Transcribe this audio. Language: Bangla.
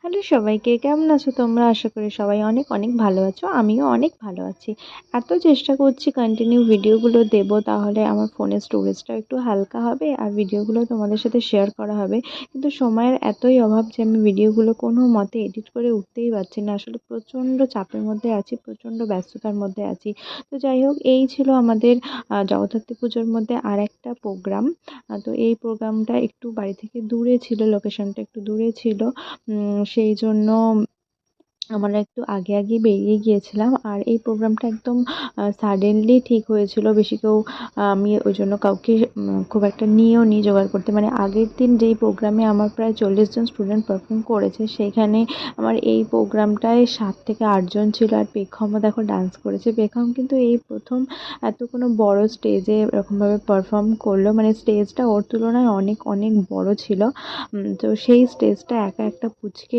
হ্যালো সবাইকে, কেমন আছো তোমরা? আশা করি সবাই অনেক অনেক ভালো আছো। আমিও অনেক ভালো আছি। এত চেষ্টা করছি কন্টিনিউ ভিডিওগুলো দেবো, তাহলে আমার ফোনের স্টোরেজটাও একটু হালকা হবে আর ভিডিওগুলো তোমাদের সাথে শেয়ার করা হবে। কিন্তু সময়ের এতই অভাব যে আমি ভিডিওগুলো কোনো মতে এডিট করে উঠতেই পারছি না। আসলে প্রচণ্ড চাপের মধ্যে আছি, প্রচণ্ড ব্যস্ততার মধ্যে আছি। তো যাই হোক, এই ছিল আমাদের জগদ্ধাত্রী পুজোর মধ্যে আরেকটা প্রোগ্রাম। তো এই প্রোগ্রামটা একটু বাড়ি থেকে দূরে ছিল, লোকেশনটা একটু দূরে ছিল। সেই জন্য আমরা একটু আগেই বেরিয়ে গিয়েছিলাম। আর এই প্রোগ্রামটা একদম সাডেনলি ঠিক হয়েছিল। বেশি কেউ আমি ওই জন্য কাউকে খুব একটা নিয়েও নি জোগাড় করতে। মানে আগের দিন যেই প্রোগ্রামে আমার প্রায় 40 জন স্টুডেন্ট পারফর্ম করেছে, সেইখানে আমার এই প্রোগ্রামটায় 7 থেকে 8 জন ছিল। আর পেখমও দেখো ডান্স করেছে। পেখম কিন্তু এই প্রথম এত কোনো বড় স্টেজে এরকমভাবে পারফর্ম করলো। মানে স্টেজটা ওর তুলনায় অনেক অনেক বড় ছিল। তো সেই স্টেজটা একা একটা পুচকে